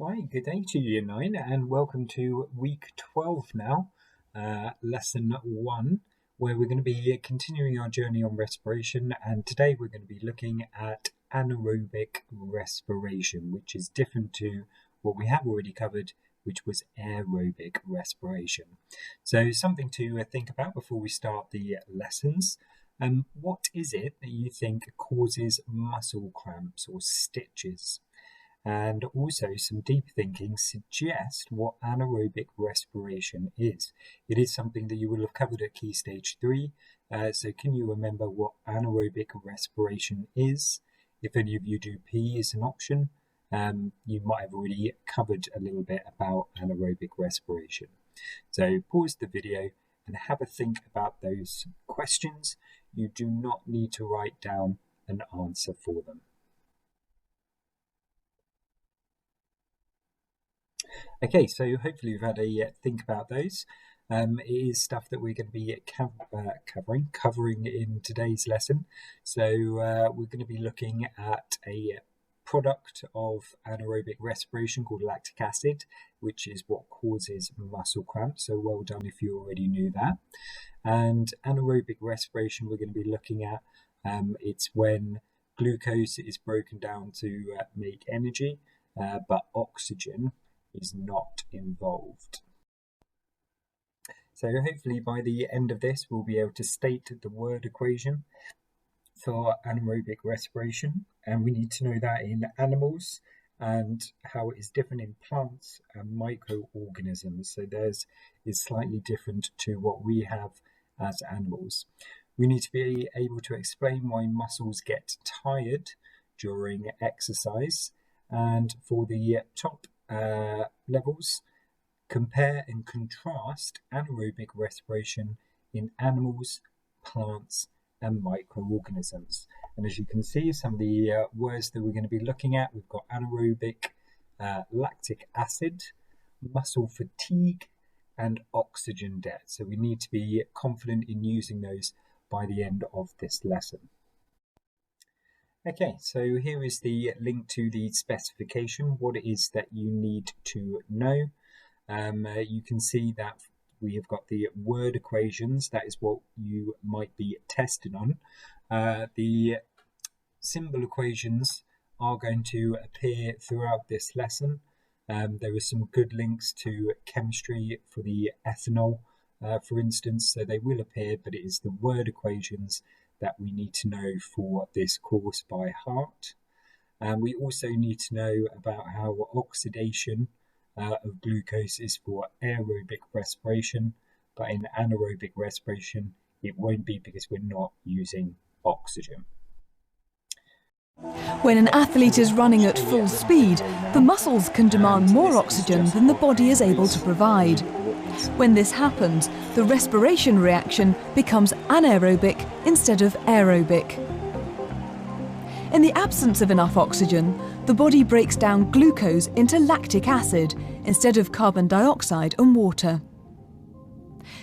Right, good day to you, Year 9, and welcome to week 12 now, lesson 1, where we're going to be continuing our journey on respiration, and today we're going to be looking at anaerobic respiration, which is different to what we have already covered, which was aerobic respiration. So something to think about before we start the lessons. What is it that you think causes muscle cramps or stitches? And also some deep thinking suggests what anaerobic respiration is. It is something that you will have covered at Key Stage 3. So can you remember what anaerobic respiration is? If any of you do P as an option, you might have already covered a little bit about anaerobic respiration. So pause the video and have a think about those questions. You do not need to write down an answer for them. Okay, so hopefully you've had a think about those. It is stuff that we're going to be covering in today's lesson. So we're going to be looking at a product of anaerobic respiration called lactic acid, which is what causes muscle cramps. So well done if you already knew that. And anaerobic respiration we're going to be looking at, it's when glucose is broken down to make energy, but oxygen is not involved. So hopefully by the end of this we'll be able to state the word equation for anaerobic respiration, and we need to know that in animals and how it is different in plants and microorganisms. So theirs is slightly different to what we have as animals. We need to be able to explain why muscles get tired during exercise, and for the top levels, compare and contrast anaerobic respiration in animals, plants and microorganisms. And as you can see, some of the words that we're going to be looking at, we've got anaerobic, lactic acid, muscle fatigue and oxygen debt. So we need to be confident in using those by the end of this lesson. Okay, so here is the link to the specification, what it is that you need to know. You can see that we have got the word equations, that is what you might be tested on. The symbol equations are going to appear throughout this lesson. There are some good links to chemistry for the ethanol, for instance, so they will appear, but it is the word equations that we need to know for this course by heart. We also need to know about how oxidation of glucose is for aerobic respiration, but in anaerobic respiration it won't be because we're not using oxygen. When an athlete is running at full speed, the muscles can demand more oxygen than the body is able to provide. When this happens, the respiration reaction becomes anaerobic instead of aerobic. In the absence of enough oxygen, the body breaks down glucose into lactic acid instead of carbon dioxide and water.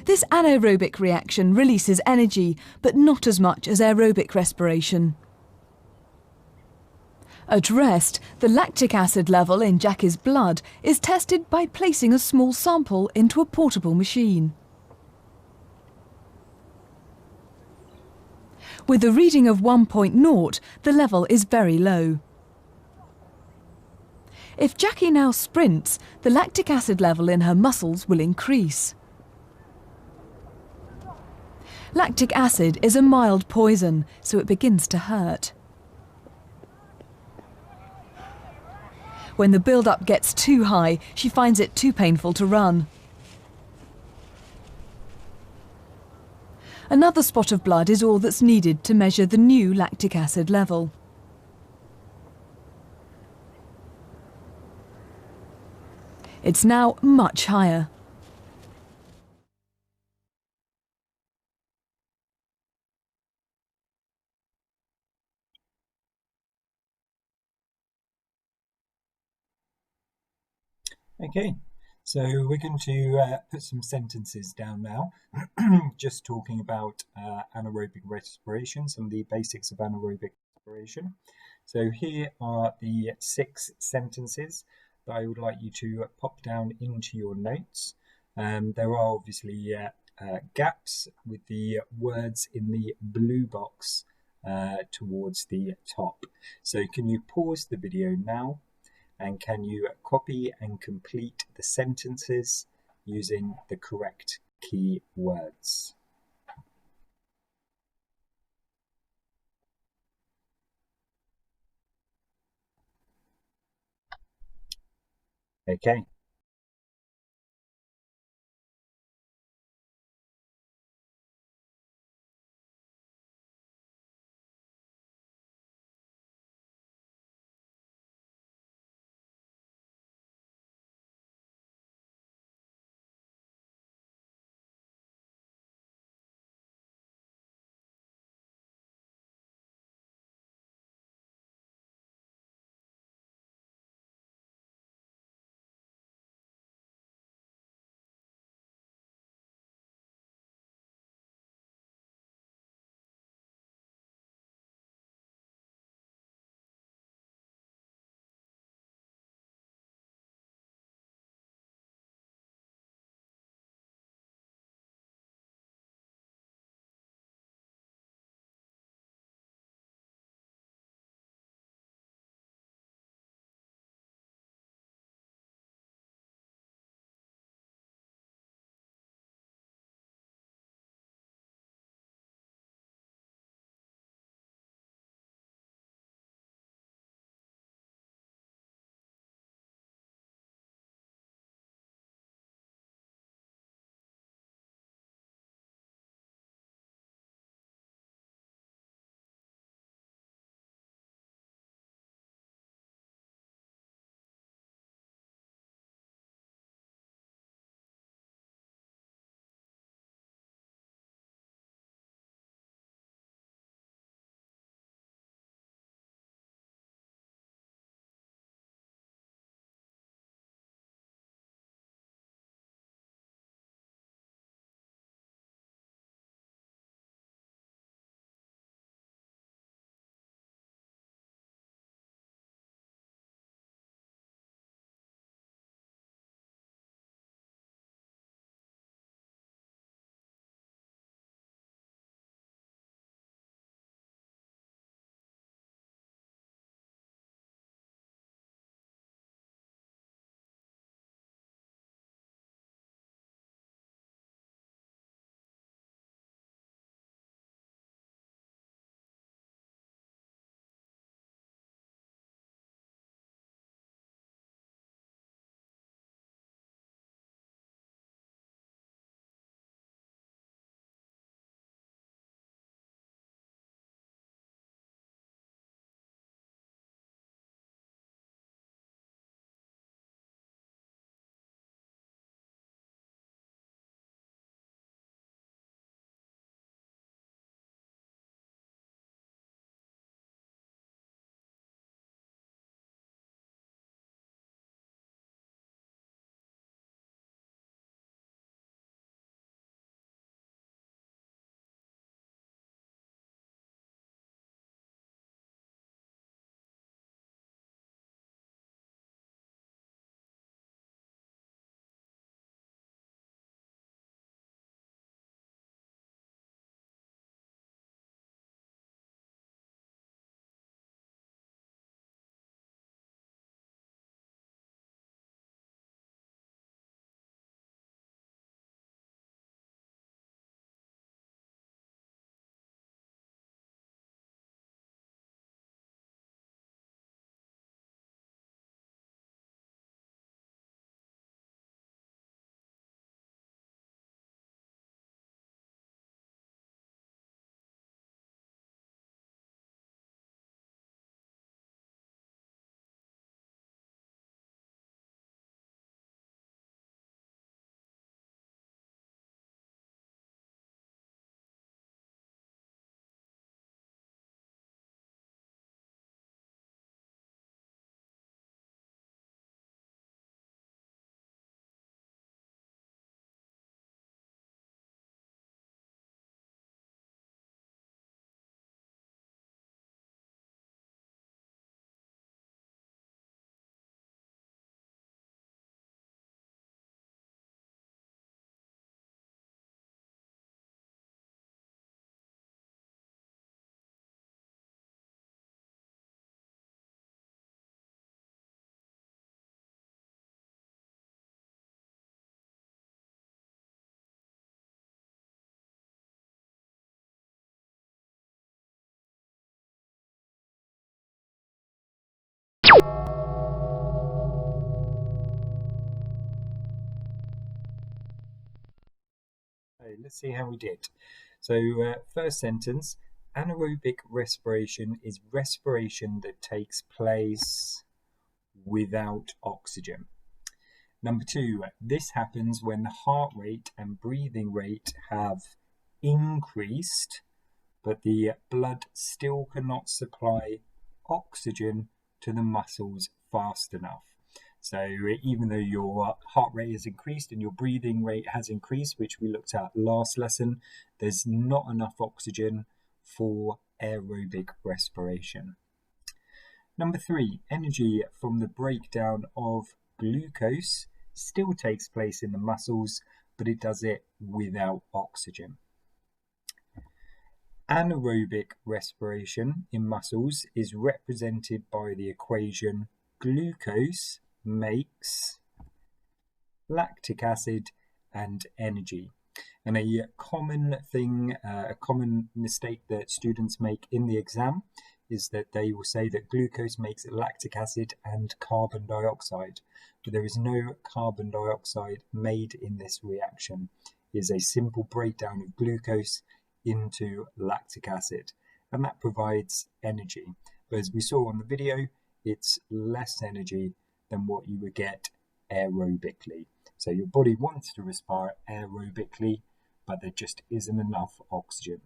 This anaerobic reaction releases energy, but not as much as aerobic respiration. At rest, the lactic acid level in Jackie's blood is tested by placing a small sample into a portable machine. With a reading of 1.0, the level is very low. If Jackie now sprints, the lactic acid level in her muscles will increase. Lactic acid is a mild poison, so it begins to hurt. When the build-up gets too high, she finds it too painful to run. Another spot of blood is all that's needed to measure the new lactic acid level. It's now much higher. Okay, so we're going to put some sentences down now, just talking about anaerobic respiration, some of the basics of anaerobic respiration. So here are the 6 sentences. that I would like you to pop down into your notes. There are obviously gaps with the words in the blue box towards the top. So can you pause the video now, and can you copy and complete the sentences using the correct key words? Okay. Okay, let's see how we did. So first sentence, anaerobic respiration is respiration that takes place without oxygen. Number two, this happens when the heart rate and breathing rate have increased, but the blood still cannot supply oxygen to the muscles fast enough. So even though your heart rate has increased and your breathing rate has increased, which we looked at last lesson, there's not enough oxygen for aerobic respiration. Number three, energy from the breakdown of glucose still takes place in the muscles, but it does it without oxygen. Anaerobic respiration in muscles is represented by the equation glucose makes lactic acid and energy. And a common mistake that students make in the exam is that they will say that glucose makes lactic acid and carbon dioxide, but there is no carbon dioxide made in this reaction. It is a simple breakdown of glucose into lactic acid, and that provides energy. But as we saw on the video, it's less energy than what you would get aerobically. So your body wants to respire aerobically, but there just isn't enough oxygen.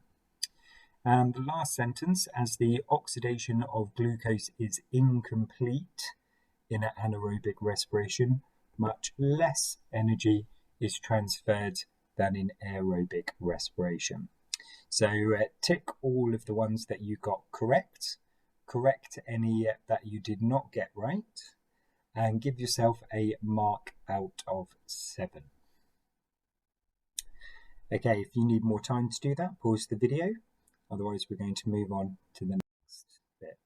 And the last sentence, as the oxidation of glucose is incomplete in anaerobic respiration, much less energy is transferred than in aerobic respiration. So tick all of the ones that you got correct any that you did not get right, and give yourself a mark out of 7. Okay, if you need more time to do that, pause the video. Otherwise, we're going to move on to the next bit.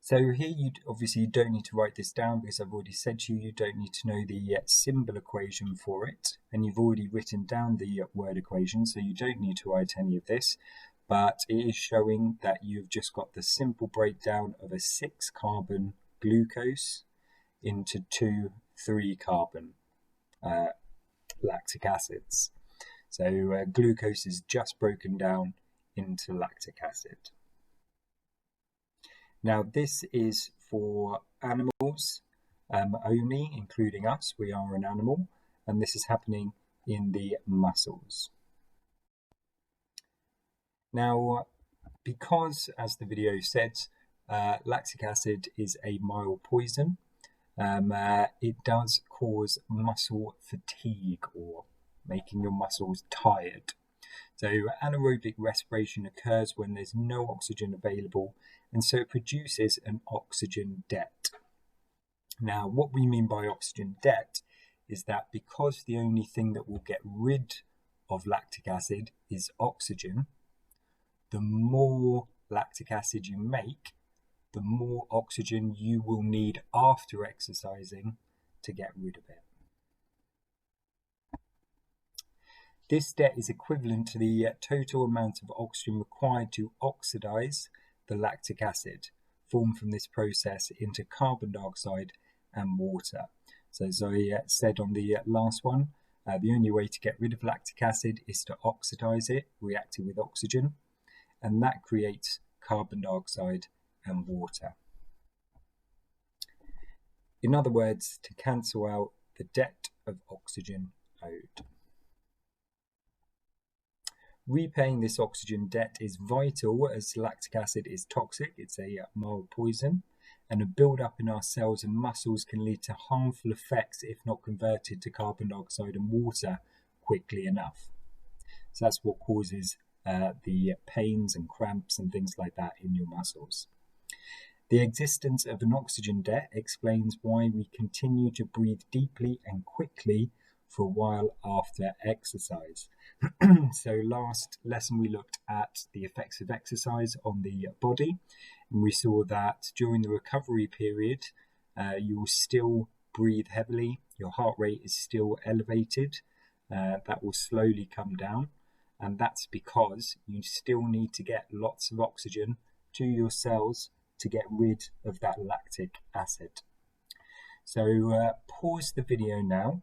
So here you obviously don't need to write this down because I've already said to you, you don't need to know the symbol equation for it. And you've already written down the word equation, so you don't need to write any of this. But it is showing that you've just got the simple breakdown of a 6-carbon glucose into 2 3-carbon lactic acids. So glucose is just broken down into lactic acid. Now this is for animals only, including us. We are an animal, and this is happening in the muscles. Now, because, as the video said, lactic acid is a mild poison, it does cause muscle fatigue or making your muscles tired. So anaerobic respiration occurs when there's no oxygen available, and so it produces an oxygen debt. Now, what we mean by oxygen debt is that because the only thing that will get rid of lactic acid is oxygen, the more lactic acid you make, the more oxygen you will need after exercising to get rid of it. This debt is equivalent to the total amount of oxygen required to oxidize the lactic acid formed from this process into carbon dioxide and water. So as I said on the last one, the only way to get rid of lactic acid is to oxidize it, reacting with oxygen, and that creates carbon dioxide and water. In other words, to cancel out the debt of oxygen owed. Repaying this oxygen debt is vital as lactic acid is toxic, it's a mild poison, and a build-up in our cells and muscles can lead to harmful effects if not converted to carbon dioxide and water quickly enough. So that's what causes the pains and cramps and things like that in your muscles. The existence of an oxygen debt explains why we continue to breathe deeply and quickly for a while after exercise. So last lesson we looked at the effects of exercise on the body, and we saw that during the recovery period you will still breathe heavily, your heart rate is still elevated, that will slowly come down, and that's because you still need to get lots of oxygen to your cells to get rid of that lactic acid. So pause the video now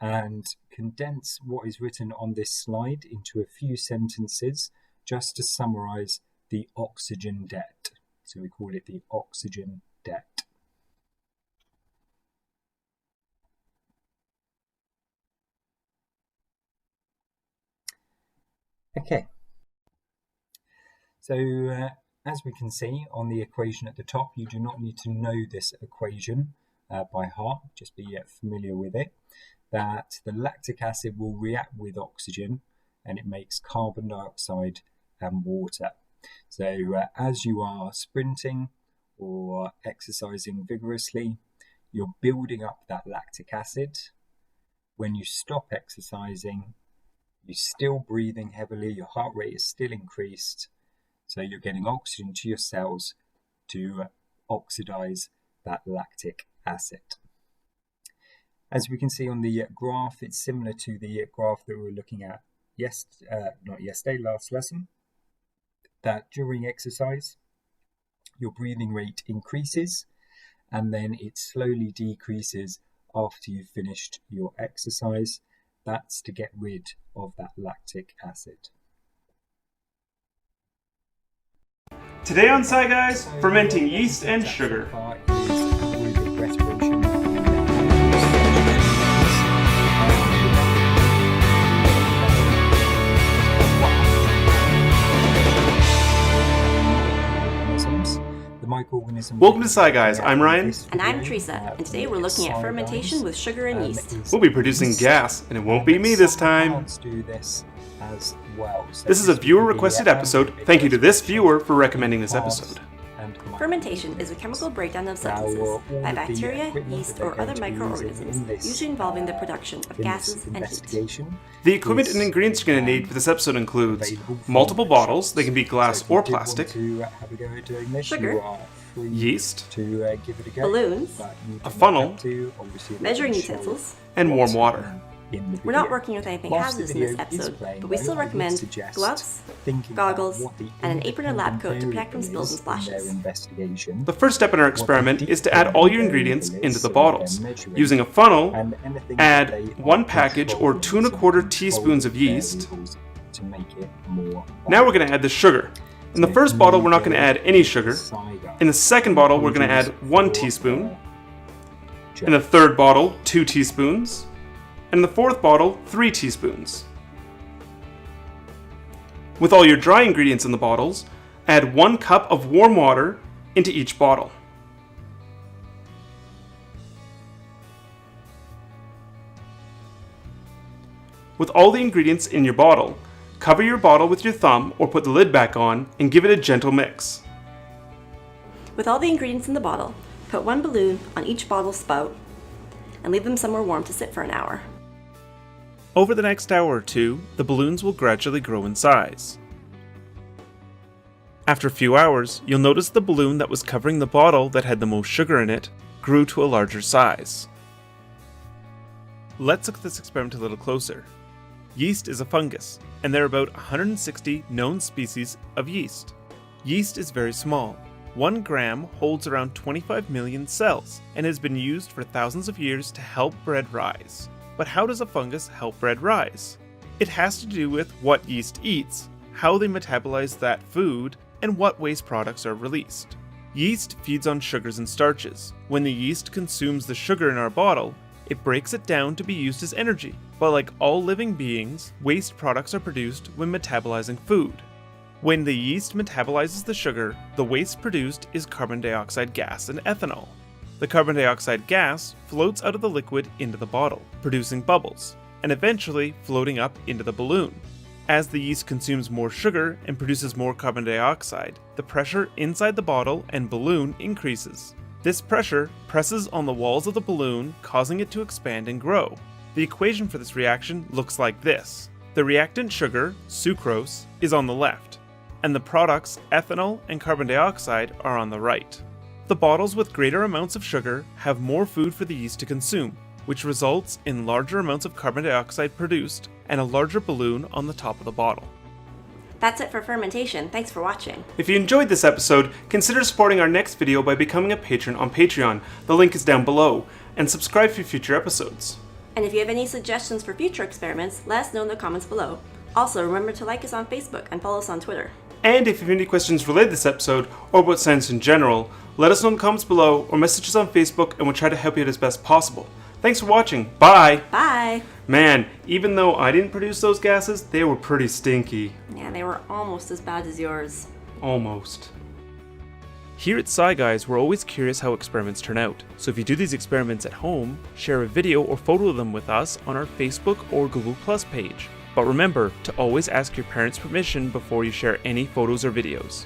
and condense what is written on this slide into a few sentences just to summarize the oxygen debt. So we call it the oxygen debt. Okay, so as we can see on the equation at the top, you do not need to know this equation by heart, just be familiar with it, that the lactic acid will react with oxygen and it makes carbon dioxide and water. So as you are sprinting or exercising vigorously, you're building up that lactic acid. When you stop exercising, you're still breathing heavily, your heart rate is still increased, so you're getting oxygen to your cells to oxidize that lactic acid. As we can see on the graph, it's similar to the graph that we were looking at last lesson, that during exercise, your breathing rate increases and then it slowly decreases after you've finished your exercise. That's to get rid of that lactic acid. Today on Sci Guys, fermenting yeast and sugar. Anaerobic respiration. Welcome to Sci Guys, I'm Ryan. And I'm Teresa, and today we're looking at fermentation with sugar and yeast. We'll be producing gas, and it won't be me this time. This is a viewer-requested episode. Thank you to this viewer for recommending this episode. Fermentation is a chemical breakdown of substances by bacteria, yeast, or other microorganisms, usually involving the production of gases and heat. The equipment and ingredients you're going to need for this episode includes multiple bottles, they can be glass or plastic, sugar, yeast, balloons, a funnel, measuring utensils, and warm water. We're not working with anything hazardous in this episode, but we still recommend gloves, goggles, and an apron or lab coat to protect from spills and splashes. The first step in our experiment is to add all your ingredients into the bottles. Using a funnel, add 1 package or 2 1/4 teaspoons of yeast. Now we're going to add the sugar. In the first bottle, we're not going to add any sugar. In the second bottle, we're going to add 1 teaspoon. In the third bottle, 2 teaspoons. And in the fourth bottle, 3 teaspoons. With all your dry ingredients in the bottles, add 1 cup of warm water into each bottle. With all the ingredients in your bottle, cover your bottle with your thumb or put the lid back on and give it a gentle mix. With all the ingredients in the bottle, put 1 balloon on each bottle spout and leave them somewhere warm to sit for an hour. Over the next hour or two, the balloons will gradually grow in size. After a few hours, you'll notice the balloon that was covering the bottle that had the most sugar in it grew to a larger size. Let's look at this experiment a little closer. Yeast is a fungus, and there are about 160 known species of yeast. Yeast is very small. 1 gram holds around 25 million cells and has been used for thousands of years to help bread rise. But how does a fungus help bread rise? It has to do with what yeast eats, how they metabolize that food, and what waste products are released. Yeast feeds on sugars and starches. When the yeast consumes the sugar in our bottle, it breaks it down to be used as energy. But like all living beings, waste products are produced when metabolizing food. When the yeast metabolizes the sugar, the waste produced is carbon dioxide gas and ethanol. The carbon dioxide gas floats out of the liquid into the bottle, producing bubbles, and eventually floating up into the balloon. As the yeast consumes more sugar and produces more carbon dioxide, the pressure inside the bottle and balloon increases. This pressure presses on the walls of the balloon, causing it to expand and grow. The equation for this reaction looks like this. The reactant sugar, sucrose, is on the left, and the products, ethanol and carbon dioxide, are on the right. The bottles with greater amounts of sugar have more food for the yeast to consume, which results in larger amounts of carbon dioxide produced and a larger balloon on the top of the bottle. That's it for fermentation. Thanks for watching. If you enjoyed this episode, consider supporting our next video by becoming a patron on Patreon. The link is down below. And subscribe for future episodes. And if you have any suggestions for future experiments, let us know in the comments below. Also, remember to like us on Facebook and follow us on Twitter. And if you have any questions related to this episode, or about science in general, let us know in the comments below or message us on Facebook and we'll try to help you out as best possible. Thanks for watching. Bye! Bye! Man, even though I didn't produce those gases, they were pretty stinky. Yeah, they were almost as bad as yours. Almost. Here at Sci Guys, we're always curious how experiments turn out. So if you do these experiments at home, share a video or photo of them with us on our Facebook or Google Plus page. But remember to always ask your parents' permission before you share any photos or videos.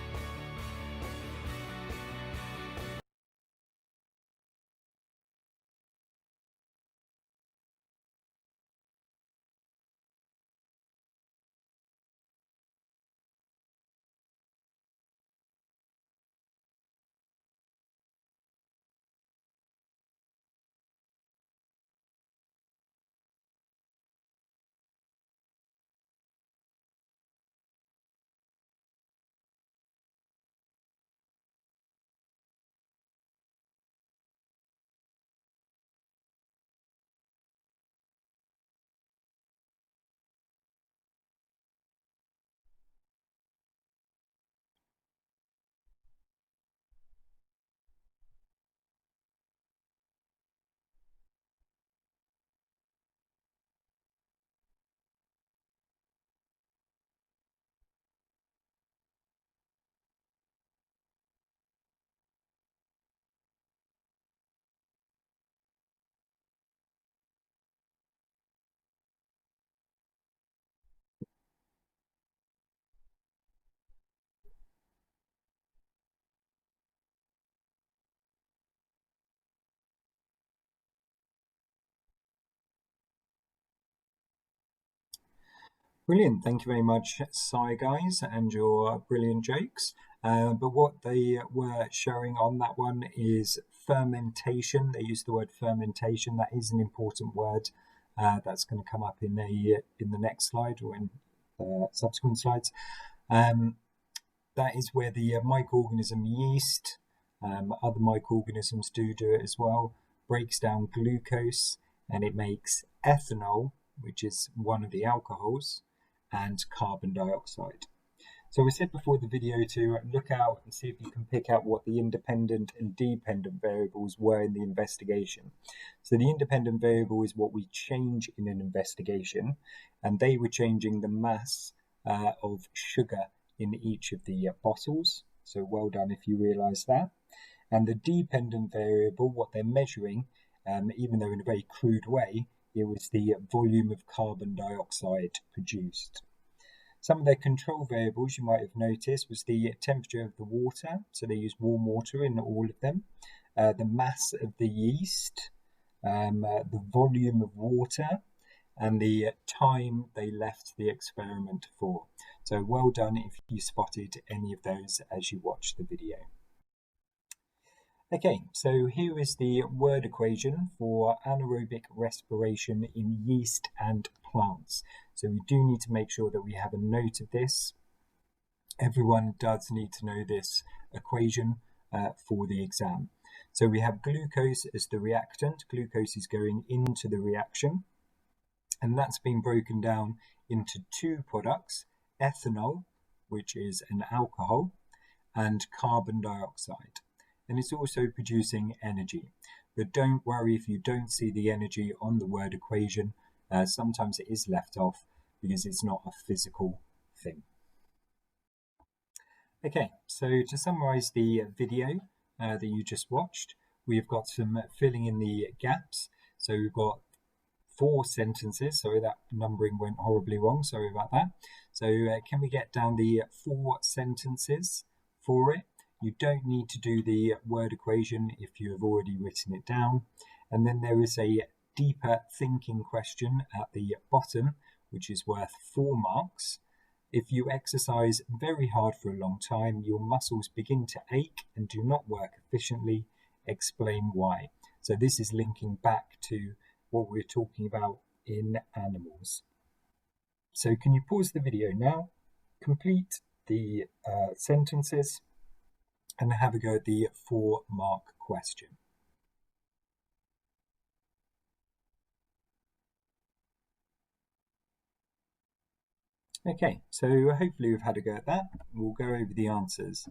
Brilliant, thank you very much, Sci Guys, and your brilliant jokes. But what they were showing on that one is fermentation. They used the word fermentation. That is an important word. That's going to come up in the next slide or in subsequent slides. That is where the microorganism yeast, other microorganisms do it as well, breaks down glucose and it makes ethanol, which is one of the alcohols, and carbon dioxide. So we said before the video to look out and see if you can pick out what the independent and dependent variables were in the investigation. So the independent variable is what we change in an investigation, and they were changing the mass of sugar in each of the bottles. So well done if you realise that. And the dependent variable, what they're measuring, even though in a very crude way, it was the volume of carbon dioxide produced. Some of their control variables you might have noticed was the temperature of the water, so they used warm water in all of them, the mass of the yeast, the volume of water, and the time they left the experiment for. So well done if you spotted any of those as you watched the video. Okay, so here is the word equation for anaerobic respiration in yeast and plants. So we do need to make sure that we have a note of this. Everyone does need to know this equation for the exam. So we have glucose as the reactant. Glucose is going into the reaction, and that's been broken down into two products, ethanol, which is an alcohol, and carbon dioxide. And it's also producing energy. But don't worry if you don't see the energy on the word equation. Sometimes it is left off because it's not a physical thing. Okay, so to summarize the video that you just watched, we've got some filling in the gaps. So we've got 4 sentences. Sorry, that numbering went horribly wrong. Sorry about that. So can we get down the 4 sentences for it? You don't need to do the word equation if you have already written it down. And then there is a deeper thinking question at the bottom, which is worth 4 marks. If you exercise very hard for a long time, your muscles begin to ache and do not work efficiently. Explain why. So this is linking back to what we're talking about in animals. So can you pause the video now complete the sentences and have a go at the 4-mark question. Okay, so hopefully we've had a go at that. We'll go over the answers.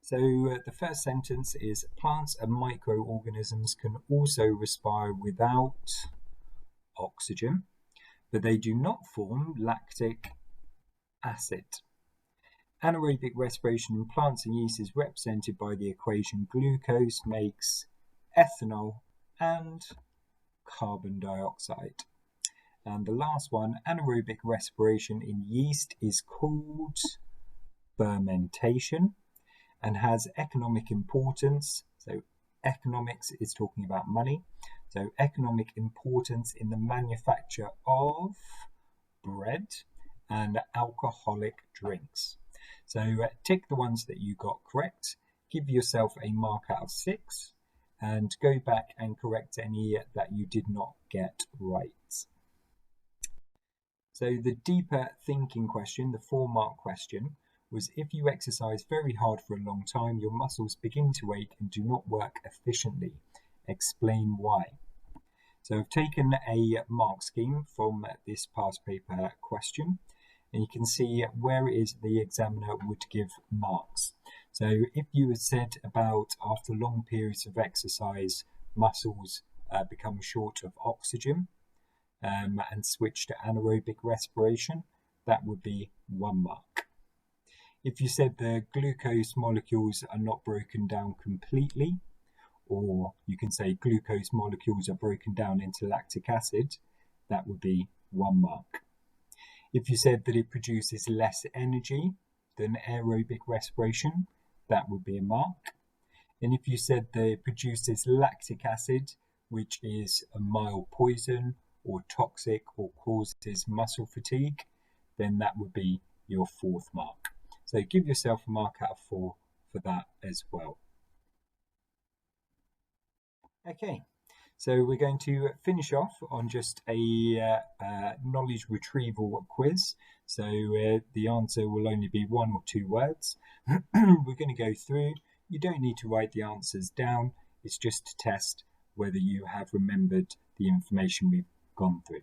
So the first sentence is plants and microorganisms can also respire without oxygen, but they do not form lactic acid. Anaerobic respiration in plants and yeast is represented by the equation glucose makes ethanol and carbon dioxide. And the last one, anaerobic respiration in yeast is called fermentation and has economic importance. So economics is talking about money. So economic importance in the manufacture of bread and alcoholic drinks. So tick the ones that you got correct, give yourself a mark out of 6, and go back and correct any that you did not get right. So the deeper thinking question, the 4-mark question, was if you exercise very hard for a long time, your muscles begin to ache and do not work efficiently. Explain why. So I've taken a mark scheme from this past paper question, and you can see where it is the examiner would give marks. So if you had said about after long periods of exercise, muscles become short of oxygen and switch to anaerobic respiration, that would be 1 mark. If you said the glucose molecules are not broken down completely, or you can say glucose molecules are broken down into lactic acid, that would be 1 mark. If you said that it produces less energy than aerobic respiration, that would be a mark. And if you said that it produces lactic acid, which is a mild poison or toxic or causes muscle fatigue, then that would be your 4th mark. So give yourself a mark out of 4 for that as well. Okay, so we're going to finish off on just a knowledge retrieval quiz. So the answer will only be 1 or 2 words. We're going to go through. You don't need to write the answers down. It's just to test whether you have remembered the information we've gone through.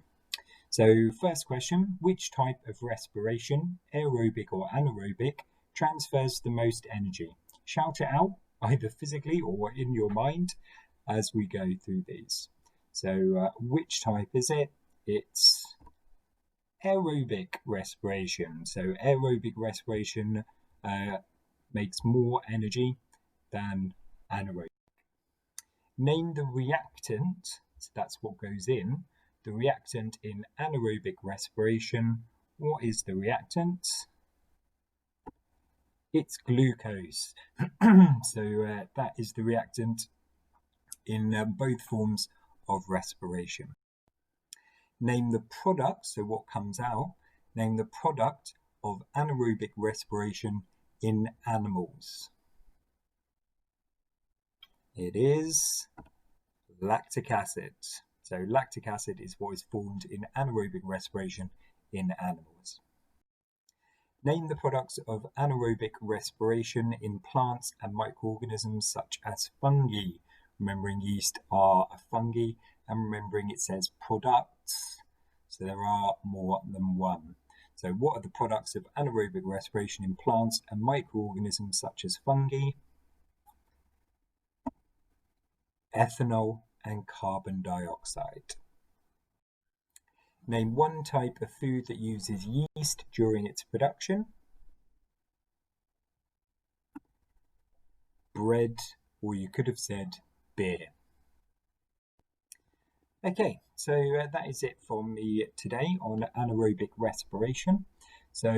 So first question, which type of respiration, aerobic or anaerobic, transfers the most energy? Shout it out, either physically or in your mind, as we go through these. So which type is it? It's aerobic respiration. So aerobic respiration makes more energy than anaerobic. Name the reactant, so that's what goes in, the reactant in anaerobic respiration. What is the reactant? It's glucose. So that is the reactant in both forms of respiration. Name the product, so what comes out, name the product of anaerobic respiration in animals. It is lactic acid. So lactic acid is what is formed in anaerobic respiration in animals. Name the products of anaerobic respiration in plants and microorganisms such as fungi. Remembering yeast are a fungi, and remembering it says products, so there are more than one. So what are the products of anaerobic respiration in plants and microorganisms such as fungi? Ethanol and carbon dioxide. Name one type of food that uses yeast during its production. Bread, or you could have said beer. Okay, so that is it from me today on anaerobic respiration. So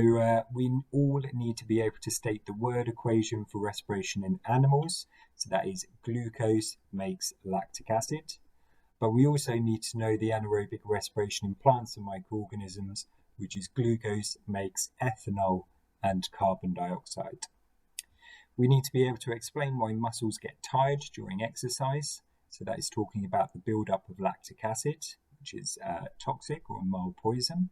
we all need to be able to state the word equation for respiration in animals. So that is glucose makes lactic acid. But we also need to know the anaerobic respiration in plants and microorganisms, which is glucose makes ethanol and carbon dioxide. We need to be able to explain why muscles get tired during exercise. So that is talking about the buildup of lactic acid, which is toxic or a mild poison.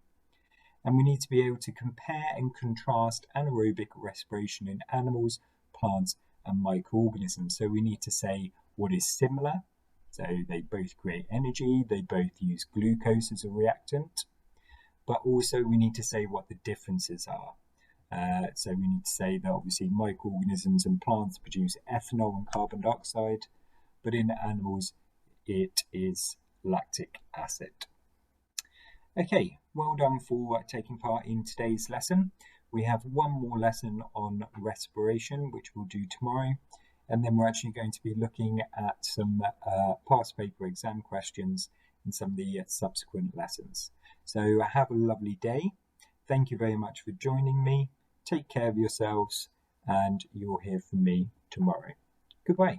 And we need to be able to compare and contrast anaerobic respiration in animals, plants, and microorganisms. So we need to say what is similar. So they both create energy, they both use glucose as a reactant. But also we need to say what the differences are. So we need to say that obviously microorganisms and plants produce ethanol and carbon dioxide, but in animals it is lactic acid. Okay, well done for taking part in today's lesson. We have one more lesson on respiration, which we'll do tomorrow, and then we're actually going to be looking at some past paper exam questions in some of the subsequent lessons. So have a lovely day. Thank you very much for joining me. Take care of yourselves, and you'll hear from me tomorrow. Goodbye.